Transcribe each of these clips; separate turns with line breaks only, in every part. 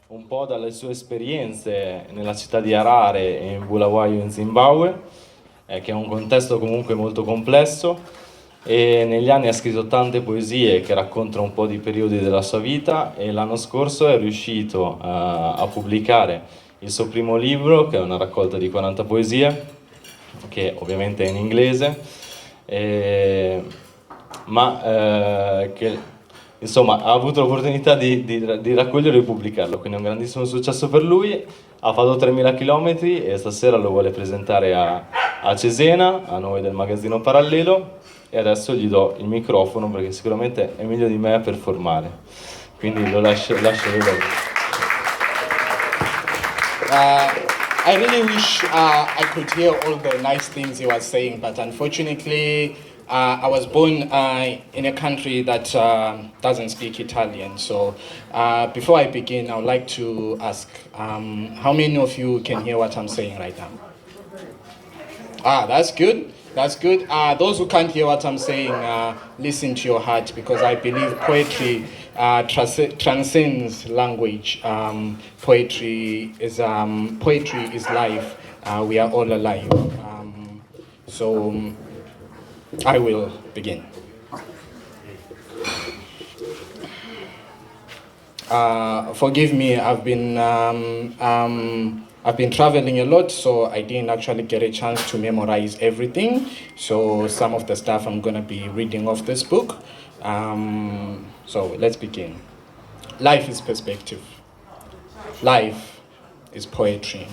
un po' dalle sue esperienze nella città di Harare e in Bulawayo in Zimbabwe, che è un contesto comunque molto complesso, e negli anni ha scritto tante poesie che raccontano un po' di periodi della sua vita, e l'anno scorso è riuscito a pubblicare il suo primo libro, che è una raccolta di 40 poesie, che ovviamente è in inglese, eh, che insomma ha avuto l'opportunità di raccoglierlo e pubblicarlo, quindi è un grandissimo successo per lui. Ha fatto 3000 km e stasera lo vuole presentare a Cesena, a noi del magazzino Parallelo, e adesso gli do il microfono perché sicuramente è meglio di me a performare, quindi lo lascio a lui.
I really wish I could hear all the nice things he was saying, but unfortunately, I was born in a country that doesn't speak Italian. So before I begin, I would like to ask, how many of you can hear what I'm saying right now? That's good. That's good. Those who can't hear what I'm saying, listen to your heart, because I believe poetry transcends language. Poetry is life. We are all alive. So I will begin. Forgive me. I've been traveling a lot, so I didn't actually get a chance to memorize everything. So some of the stuff I'm gonna be reading off this book. So let's begin. Life is perspective. Life is poetry.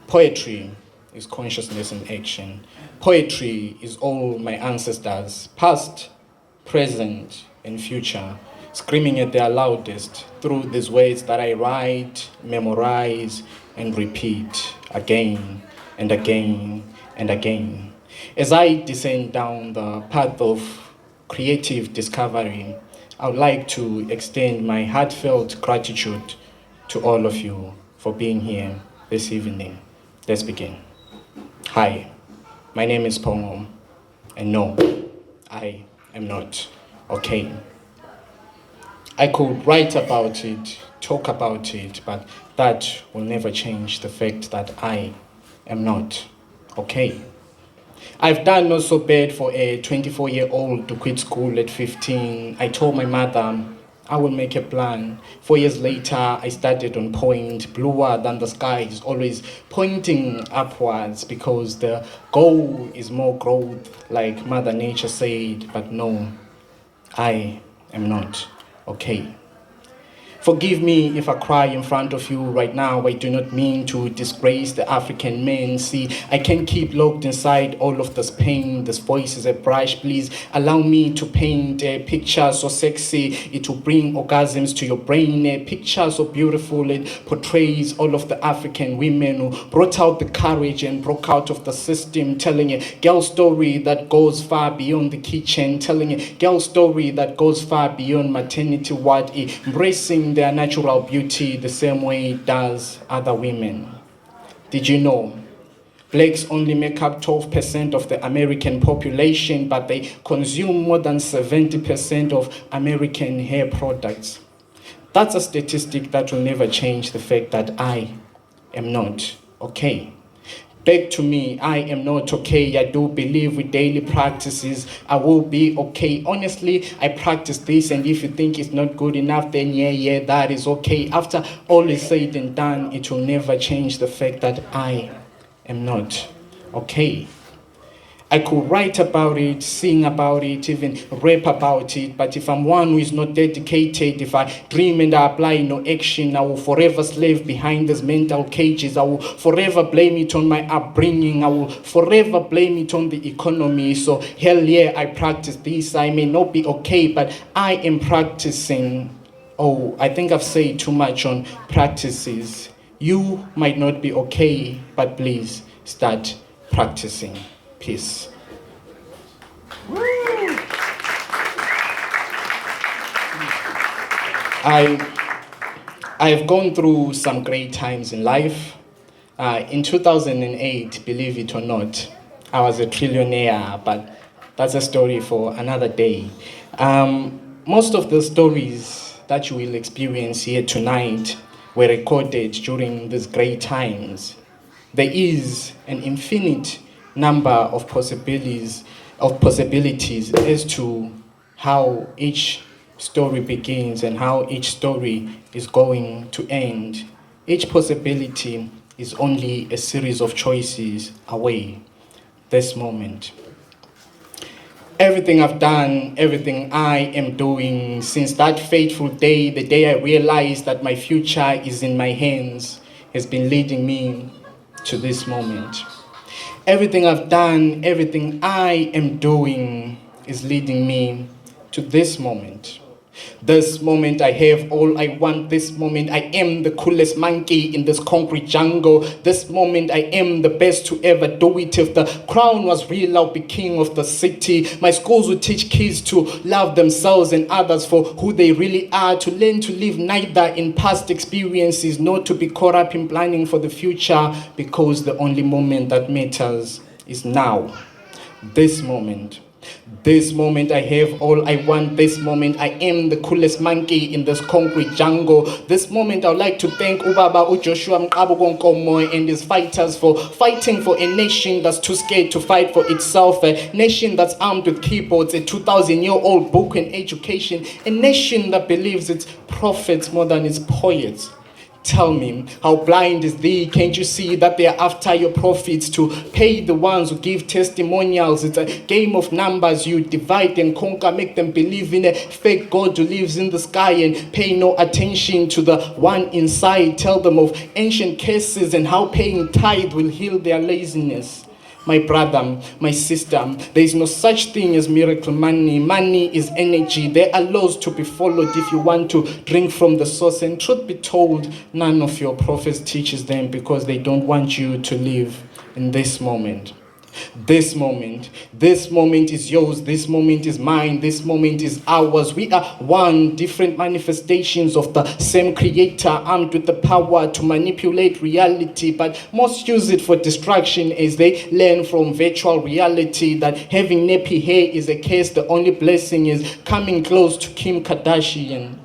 Poetry is consciousness in action. Poetry is all my ancestors, past, present, and future, screaming at their loudest through these words that I write, memorize, and repeat again and again and again. As I descend down the path of creative discovery, I would like to extend my heartfelt gratitude to all of you for being here this evening. Let's begin. Hi, my name is Pongo, and no, I am not okay. I could write about it, talk about it, but that will never change the fact that I am not okay. I've done not so bad for a 24-year-old to quit school at 15. I told my mother I will make a plan. 4 years later, I started on point, bluer than the sky is always pointing upwards, because the goal is more growth, like Mother Nature said, but no, I am not okay. Forgive me if I cry in front of you right now. I do not mean to disgrace the African men. See, I can't keep locked inside all of this pain. This voice is a brush. Please allow me to paint a picture so sexy it will bring orgasms to your brain. A picture so beautiful it portrays all of the African women who brought out the courage and broke out of the system, telling a girl story that goes far beyond the kitchen, telling a girl story that goes far beyond maternity ward, embracing their natural beauty the same way it does other women. Did you know blacks only make up 12% of the American population, but they consume more than 70% of American hair products? That's a statistic that will never change the fact that I am not okay. Back to me, I am not okay. I do believe with daily practices, I will be okay. Honestly, I practice this, and if you think it's not good enough, then yeah, that is okay. After all is said and done, it will never change the fact that I am not okay. I could write about it, sing about it, even rap about it, but if I'm one who is not dedicated, if I dream and I apply no action, I will forever slave behind these mental cages. I will forever blame it on my upbringing. I will forever blame it on the economy. So hell yeah, I practice this. I may not be okay, but I am practicing. Oh, I think I've said too much on practices. You might not be okay, but please start practicing. Peace. I've gone through some great times in life. In 2008, believe it or not, I was a trillionaire, but that's a story for another day. Most of the stories that you will experience here tonight were recorded during these great times. There is an infinite number of possibilities as to how each story begins and how each story is going to end. Each possibility is only a series of choices away. This moment. Everything I've done, everything I am doing since that fateful day, the day I realized that my future is in my hands, has been leading me to this moment. Everything I've done, everything I am doing is leading me to this moment. This moment I have all I want. This moment I am the coolest monkey in this concrete jungle. This moment I am the best to ever do it. If the crown was real, I'll be king of the city. My schools would teach kids to love themselves and others for who they really are. To learn to live neither in past experiences nor to be caught up in planning for the future, because the only moment that matters is now. This moment. This moment I have all I want. This moment I am the coolest monkey in this concrete jungle. This moment I would like to thank Ubaba Joshua Mqabu and his fighters for fighting for a nation that's too scared to fight for itself. A nation that's armed with keyboards, a 2,000-year-old book and education. A nation that believes its prophets more than its poets. Tell me, how blind is thee? Can't you see that they are after your profits to pay the ones who give testimonials? It's a game of numbers. You divide and conquer, make them believe in a fake God who lives in the sky and pay no attention to the one inside. Tell them of ancient cases and how paying tithe will heal their laziness. My brother, my sister, there is no such thing as miracle money. Money is energy. There are laws to be followed if you want to drink from the source. And truth be told, none of your prophets teaches them, because they don't want you to live in this moment. This moment is yours, this moment is mine, this moment is ours. We are one, different manifestations of the same creator, armed with the power to manipulate reality, but most use it for distraction as they learn from virtual reality that having nappy hair is a curse. The only blessing is coming close to Kim Kardashian.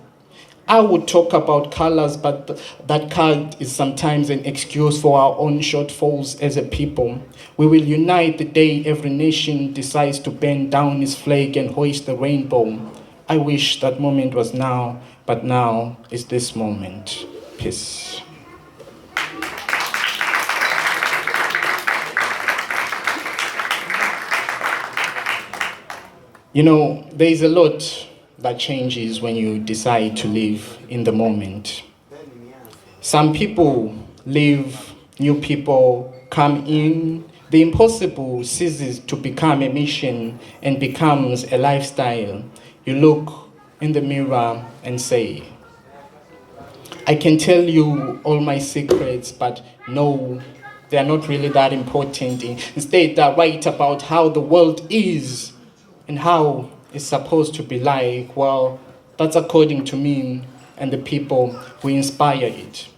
I would talk about colors, but that card is sometimes an excuse for our own shortfalls as a people. We will unite the day every nation decides to bend down its flag and hoist the rainbow. I wish that moment was now, but now is this moment. Peace. You know, there is a lot that changes when you decide to live in the moment. Some people leave, new people come in. The impossible ceases to become a mission and becomes a lifestyle. You look in the mirror and say, I can tell you all my secrets, but no, they are not really that important. Instead, I write about how the world is and how it's supposed to be like. Well, that's according to me and the people who inspire it.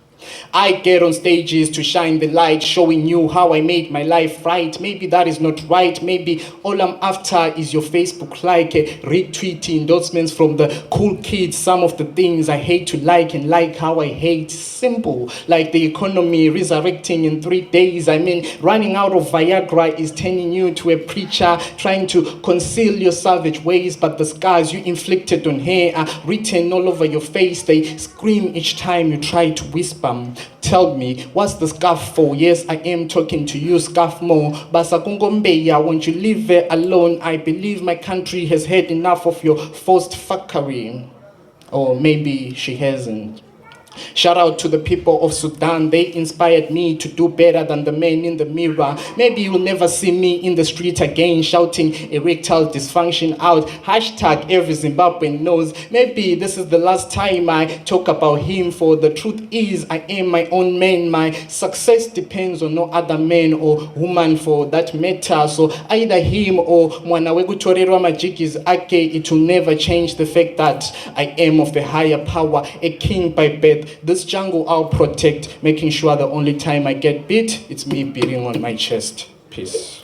I get on stages to shine the light, showing you how I made my life right. Maybe that is not right. Maybe all I'm after is your Facebook like, retweet endorsements from the cool kids. Some of the things I hate to like and like how I hate. Simple, like the economy resurrecting in 3 days. I mean, running out of Viagra is turning you to a preacher, trying to conceal your savage ways, but the scars you inflicted on her are written all over your face. They scream each time you try to whisper. Tell me, what's the scarf for? Yes, I am talking to you, scarf more. Basa kungombeya, won't you leave her alone? I believe my country has had enough of your forced fuckery. Or maybe she hasn't. Shout out to the people of Sudan. They inspired me to do better than the man in the mirror. Maybe you'll never see me in the street again shouting erectile dysfunction out. Hashtag every Zimbabwean knows. Maybe this is the last time I talk about him, for the truth is I am my own man. My success depends on no other man or woman for that matter. So either him or mwana wekutorerwa majigis ake, it will never change the fact that I am of the higher power, a king by birth. This jungle I'll protect, making sure the only time I get beat, it's me beating on my chest. Peace.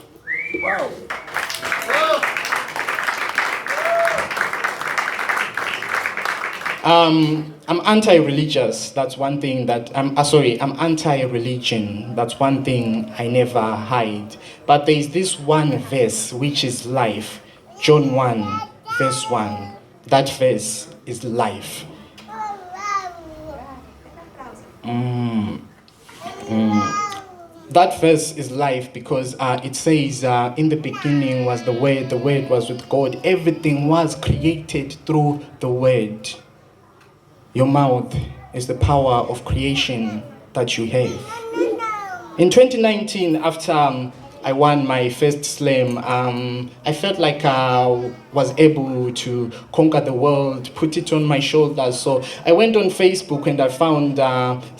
Wow. I'm anti-religious. That's one thing that I'm anti-religion. That's one thing I never hide. But there is this one verse which is life. John 1, verse 1. That verse is life. That verse is life because it says, in the beginning was the Word was with God. Everything was created through the Word. Your mouth is the power of creation that you have. In 2019, after I won my first slam, I felt like I was able to conquer the world, put it on my shoulders. So I went on Facebook and I found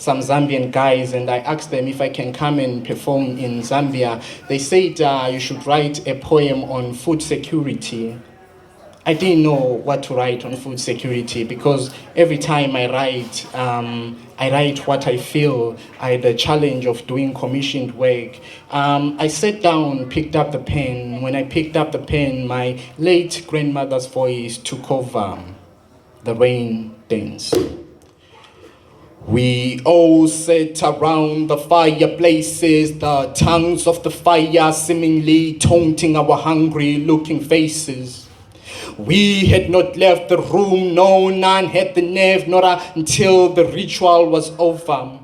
some Zambian guys and I asked them if I can come and perform in Zambia. They said you should write a poem on food security. I didn't know what to write on food security because every time I write what I feel. I had the challenge of doing commissioned work. I sat down, picked up the pen. When I picked up the pen, my late grandmother's voice took over. The rain dance. We all sat around the fireplaces, the tongues of the fire seemingly taunting our hungry-looking faces. We had not left the room, no, none had the nerve, not until the ritual was over.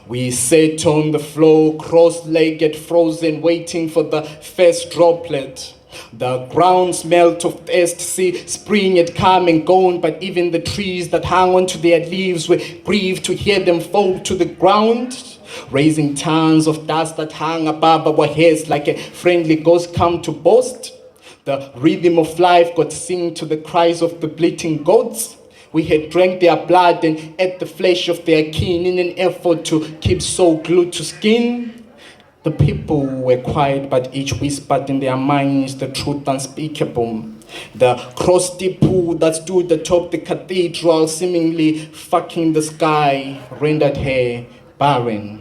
We sat on the floor, cross-legged, frozen, waiting for the first droplet. The ground smelt of thirst, see, spring had come and gone, but even the trees that hung onto their leaves were grieved to hear them fall to the ground, raising tons of dust that hung above our heads like a friendly ghost come to boast. The rhythm of life got sing to the cries of the bleating goats. We had drank their blood and ate the flesh of their kin in an effort to keep soul glued to skin. The people were quiet, but each whispered in their minds the truth unspeakable. The crusty pool that stood atop the cathedral, seemingly fucking the sky, rendered her barren.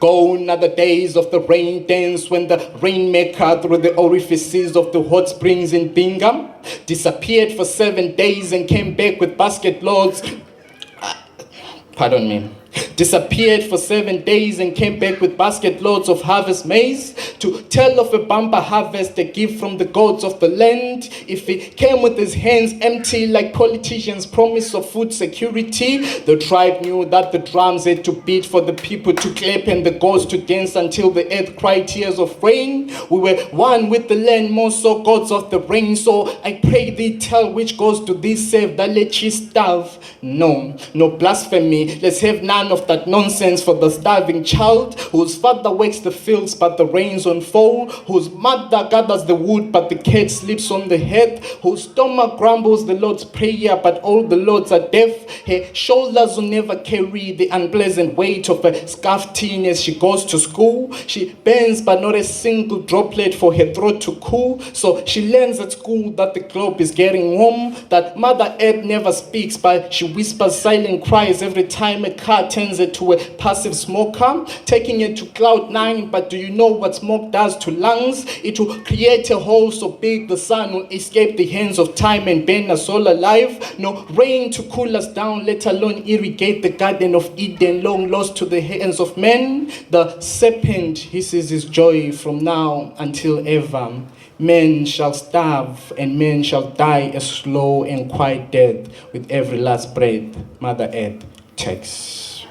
Gone are the days of the rain dance when the rainmaker through the orifices of the hot springs in Bingham disappeared for 7 days and came back with basket loads. Disappeared for 7 days and came back with basket loads of harvest maize to tell of a bumper harvest, a gift from the gods of the land. If he came with his hands empty like politicians' promise of food security, the tribe knew that the drums had to beat for the people to clap and the gods to dance until the earth cried tears of rain. We were one with the land, more so gods of the rain. So I pray thee, tell which gods do thee serve that let ye starve? No blasphemy. Let's have none of that nonsense for the starving child whose father works the fields but the rains unfold, whose mother gathers the wood but the cat sleeps on the head, whose stomach grumbles the Lord's prayer but all the Lords are deaf. Her shoulders will never carry the unpleasant weight of a scarf teen as she goes to school. She bends but not a single droplet for her throat to cool. So she learns at school that the globe is getting warm, that Mother Earth never speaks but she whispers silent cries every time a car turns it to a passive smoker, taking it to cloud 9. But do you know what smoke does to lungs? It will create a hole so big the sun will escape the hands of time and burn us all alive. No rain to cool us down, let alone irrigate the garden of Eden, long lost to the hands of men. The serpent hisses his joy from now until ever. Men shall starve and men shall die a slow and quiet death with every last breath Mother Earth takes.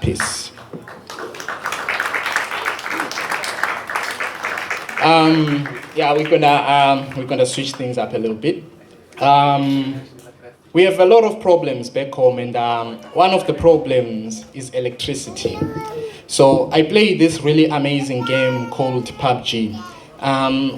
Peace. We're gonna switch things up a little bit. We have a lot of problems back home, and one of the problems is electricity. So I play this really amazing game called PUBG.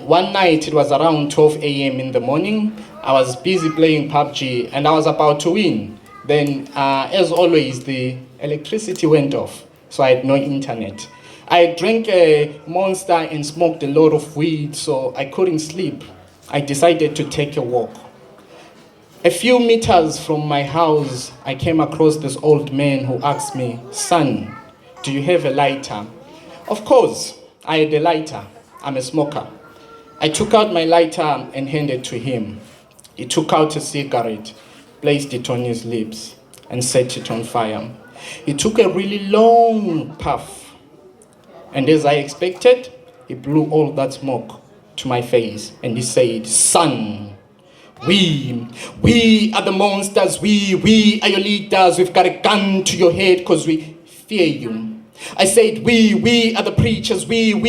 One night, it was around 12 a.m. in the morning. I was busy playing PUBG and I was about to win. Then, as always, the electricity went off, so I had no internet. I drank a Monster and smoked a lot of weed, so I couldn't sleep. I decided to take a walk. A few meters from my house, I came across this old man who asked me, "Son, do you have a lighter?" Of course, I had a lighter. I'm a smoker. I took out my lighter and handed it to him. He took out a cigarette, placed it on his lips, and set it on fire. He took a really long puff, and as I expected, he blew all that smoke to my face, and he said, "Son, we are the monsters, we are your leaders, we've got a gun to your head because we fear you." I said, we are the preachers, we are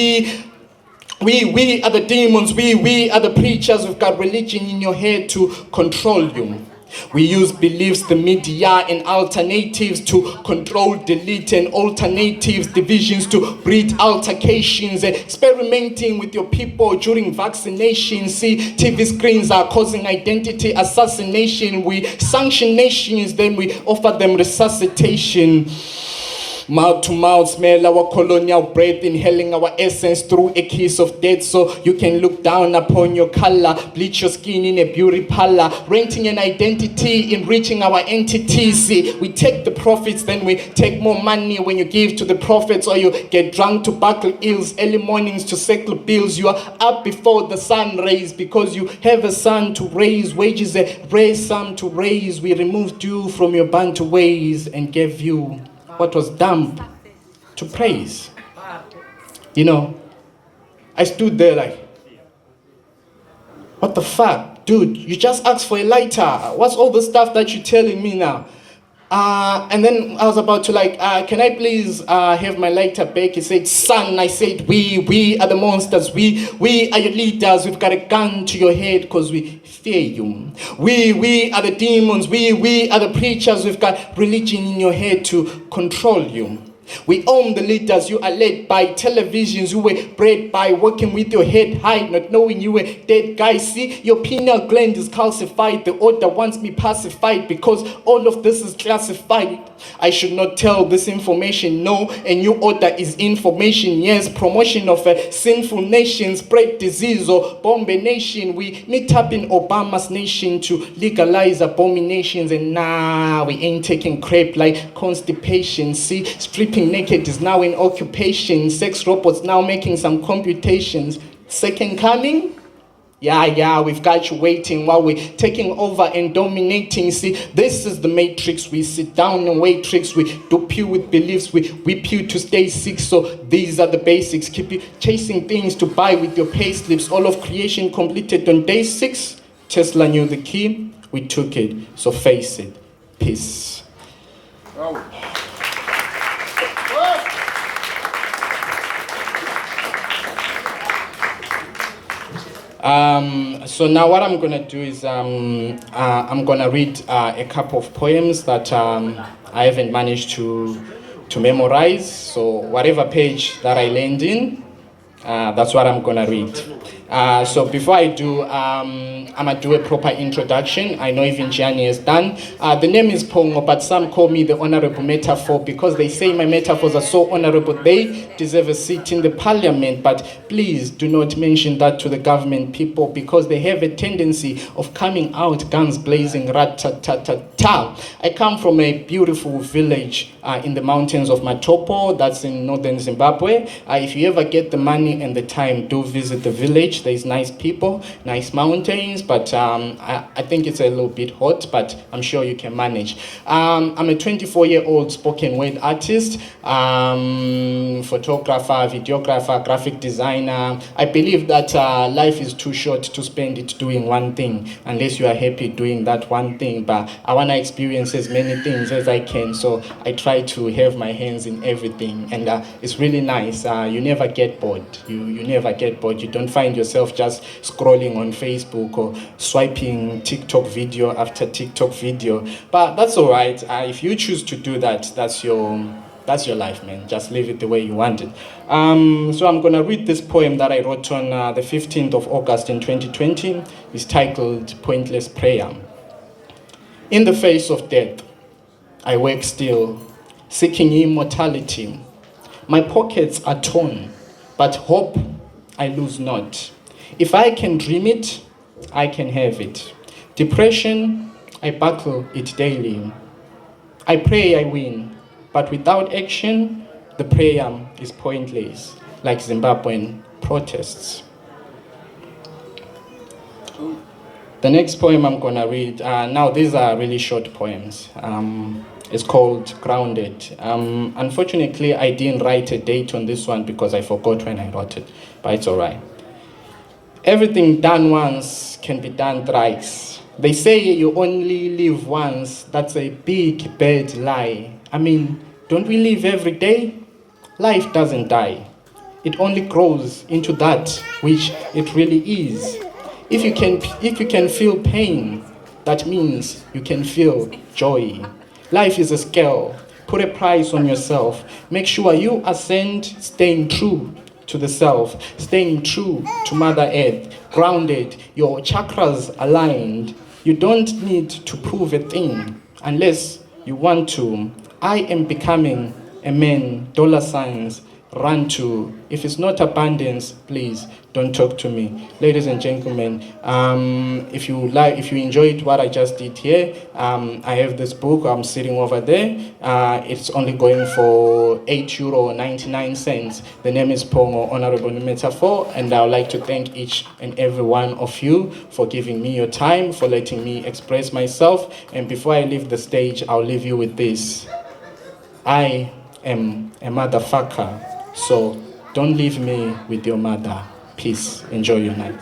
the demons, we are the preachers, we've got religion in your head to control you. We use beliefs, the media, and alternatives to control, delete, and alternatives, divisions to breed altercations, experimenting with your people during vaccination. See, TV screens are causing identity assassination. We sanction nations, then we offer them resuscitation. Mouth to mouth, smell our colonial breath, inhaling our essence through a kiss of death, so you can look down upon your color, bleach your skin in a beauty parlor, renting an identity, enriching our entities. See, we take the profits, then we take more money when you give to the prophets, or you get drunk to buckle ills, early mornings to settle bills. You are up before the sun rays because you have a son to raise, wages a raise sum to raise. We removed you from your Bantu ways and gave you what was damp to praise. You know, I stood there like, what the fuck? Dude, you just asked for a lighter. What's all the stuff that you're telling me now? And then I was about to like, can I please have my lighter back? He said, "Son," I said, we are the monsters. We are your leaders. We've got a gun to your head because we fear you. We are the demons. We are the preachers. We've got religion in your head to control you. We own the leaders. You are led by televisions. You were bred by working with your head high, not knowing you were dead guys. See, your pineal gland is calcified. The order wants me pacified because all of this is classified. I should not tell this information. No, a new order is information. Yes, promotion of a sinful nation, spread disease or bomb a nation. We meet up in Obama's nation to legalize abominations, and nah, we ain't taking crap like constipation. See, stripping naked is now in occupation. Sex robots now making some computations. Second coming? Yeah, we've got you waiting while we're taking over and dominating. See, this is the matrix. We sit down and wait tricks. We dope you with beliefs. We whip you to stay sick. So these are the basics. Keep you chasing things to buy with your pay slips. All of creation completed on day 6. Tesla knew the key. We took it. So face it. Peace. Oh. So now what I'm gonna do is I'm gonna read a couple of poems that I haven't managed to memorize. So whatever page that I land in, that's what I'm gonna read. So before I do, I'm gonna do a proper introduction. I know even Gianni has done. The name is Pongo, but some call me the Honorable Metaphor because they say my metaphors are so honorable they deserve a seat in the parliament. But please do not mention that to the government people because they have a tendency of coming out guns blazing, rat-ta-ta-ta-ta. I come from a beautiful village in the mountains of Matopo, that's in northern Zimbabwe. If you ever get the money and the time, do visit the village. There's nice people, nice mountains, but I think it's a little bit hot, but I'm sure you can manage. I'm a 24-year-old spoken word artist, photographer, videographer, graphic designer. I believe that life is too short to spend it doing one thing, unless you are happy doing that one thing, but I want to experience as many things as I can, so I try to have my hands in everything, and it's really nice. You never get bored. You never get bored. You don't find yourself just scrolling on Facebook or swiping TikTok video after TikTok video, but that's all right. If you choose to do that, that's your life, man. Just live it the way you want it. So I'm gonna read this poem that I wrote on the 15th of August in 2020. It's titled Pointless Prayer. In the face of death, I work still, seeking immortality. My pockets are torn, but hope I lose not. If I can dream it, I can have it. Depression, I battle it daily. I pray I win, but without action, the prayer is pointless, like Zimbabwean protests. The next poem I'm gonna read, now these are really short poems. It's called Grounded. Unfortunately, I didn't write a date on this one because I forgot when I wrote it, but it's all right. Everything done once can be done thrice. They say you only live once. That's a big, bad lie. I mean, don't we live every day? Life doesn't die. It only grows into that which it really is. If you can feel pain, that means you can feel joy. Life is a scale. Put a price on yourself. Make sure you ascend, staying true to the self, staying true to Mother Earth, grounded, your chakras aligned. You don't need to prove a thing unless you want to. I am becoming a man, dollar signs, run to. If it's not abundance, please don't talk to me. Ladies and gentlemen, if you enjoyed what I just did here, I have this book, I'm sitting over there. It's only going for €8.99. The name is Pongo, Honorable Metaphor, and I would like to thank each and every one of you for giving me your time, for letting me express myself. And before I leave the stage, I'll leave you with this. I am a motherfucker, so don't leave me with your mother. Peace. Enjoy your night.